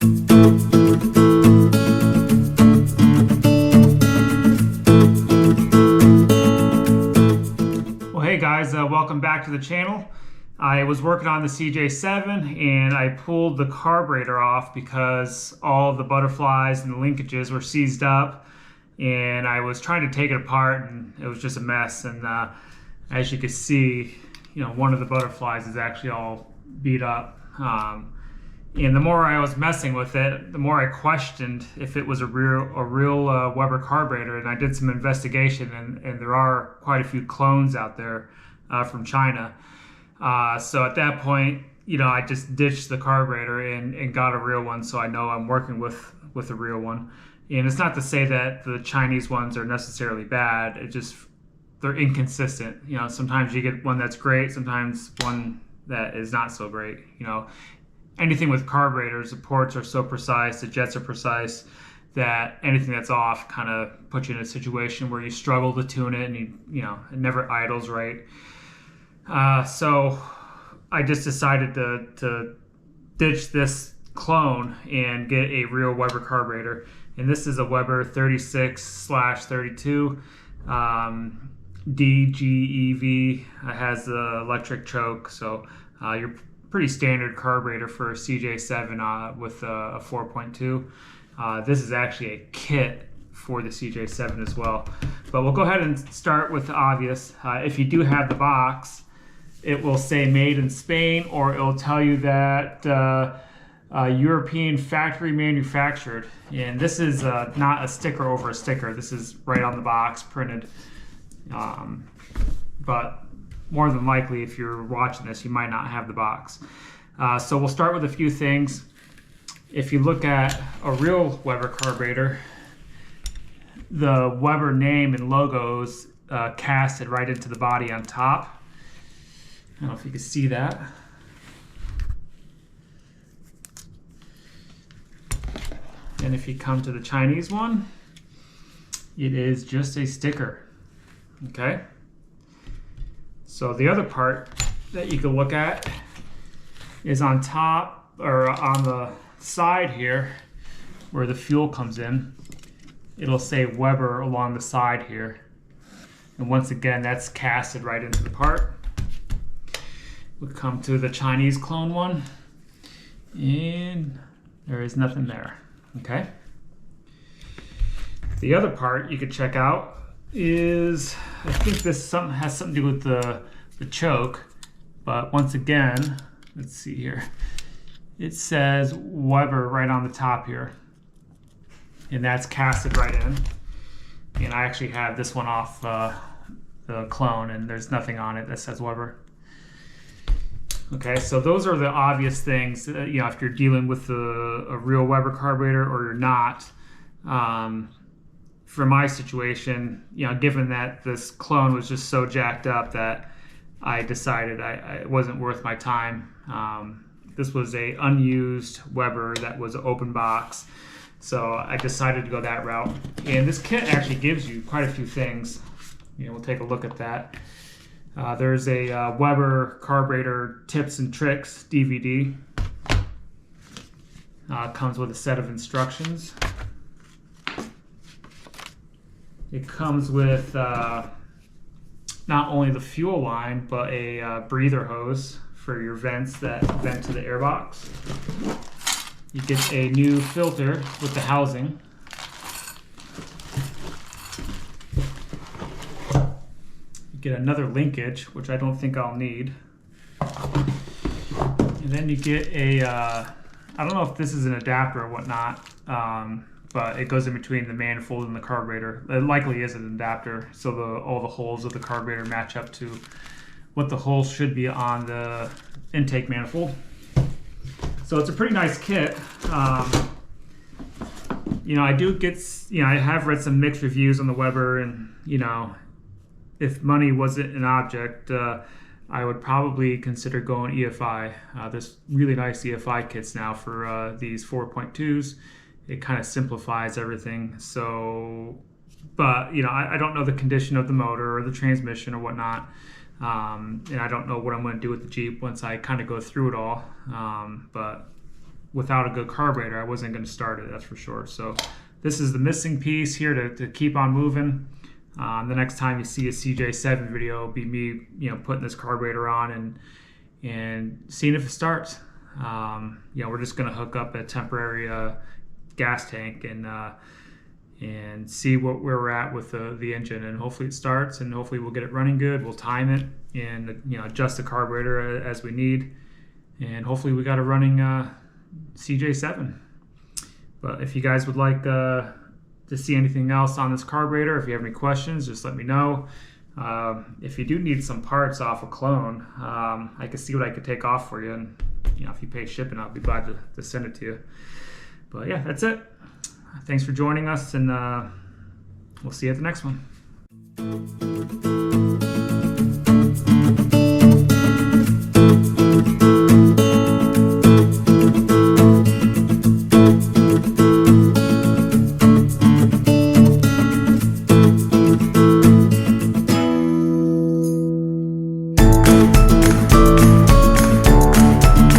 Well, hey guys, welcome back to the channel. I was working on the CJ7 and I pulled the carburetor off because all the butterflies and the linkages were seized up, and I was trying to take it apart and it was just a mess. And as you can see, one of the butterflies is actually all beat up. And the more I was messing with it, the more I questioned if it was a real Weber carburetor. And I did some investigation, and there are quite a few clones out there from China. So at that point, I just ditched the carburetor and got a real one, so I know I'm working with a real one. And it's not to say that the Chinese ones are necessarily bad. It just, they're inconsistent. Sometimes you get one that's great, sometimes one that is not so great. Anything with carburetors, the ports are so precise, the jets are precise, that anything that's off kind of puts you in a situation where you struggle to tune it, and it never idles right. So I just decided to ditch this clone and get a real Weber carburetor. And this is a Weber 36/32 DGEV. It has the electric choke, so you're pretty standard carburetor for a CJ7 with a 4.2. This is actually a kit for the CJ7 as well. But we'll go ahead and start with the obvious. If you do have the box, it will say made in Spain, or it will tell you that European factory manufactured. And this is not a sticker over a sticker. This is right on the box printed. But more than likely, if you're watching this, you might not have the box. So we'll start with a few things. If you look at a real Weber carburetor, the Weber name and logos casted right into the body on top. I don't know if you can see that. And if you come to the Chinese one, it is just a sticker. Okay. So the other part that you can look at is on top, or on the side here where the fuel comes in. It'll say Weber along the side here. And once again, that's casted right into the part. We'll come to the Chinese clone one, and there is nothing there. Okay. The other part you could check out is, I think this has something to do with the choke, but once again, let's see here. It says Weber right on the top here, and that's casted right in. And I actually have this one off the clone, and there's nothing on it that says Weber. Okay, so those are the obvious things. If you're dealing with a real Weber carburetor or you're not. For my situation, given that this clone was just so jacked up that I decided it wasn't worth my time. This was a unused Weber that was an open box, so I decided to go that route. And this kit actually gives you quite a few things. We'll take a look at that. There's a Weber carburetor tips and tricks DVD. Comes with a set of instructions. It comes with not only the fuel line, but a breather hose for your vents that vent to the airbox. You get a new filter with the housing. You get another linkage, which I don't think I'll need. And then you get a, I don't know if this is an adapter or whatnot, but it goes in between the manifold and the carburetor. It likely is an adapter, so all the holes of the carburetor match up to what the holes should be on the intake manifold. So it's a pretty nice kit. I do get, I have read some mixed reviews on the Weber, and if money wasn't an object, I would probably consider going EFI. There's really nice EFI kits now for these 4.2s. It kind of simplifies everything. So, but I don't know the condition of the motor or the transmission or whatnot. And I don't know what I'm going to do with the Jeep once I kind of go through it all. But without a good carburetor, I wasn't going to start it, that's for sure. So this is the missing piece here to keep on moving. The next time you see a CJ7 video, it'll be me, putting this carburetor on and seeing if it starts. We're just going to hook up a temporary gas tank and see where we're at with the engine, and hopefully it starts, and hopefully we'll get it running good. We'll time it and adjust the carburetor as we need, and hopefully we got a running CJ7. But if you guys would like to see anything else on this carburetor, if you have any questions, just let me know. If you do need some parts off of Clone, I can see what I could take off for you, and if you pay shipping, I'll be glad to send it to you. But yeah, that's it. Thanks for joining us, and we'll see you at the next one.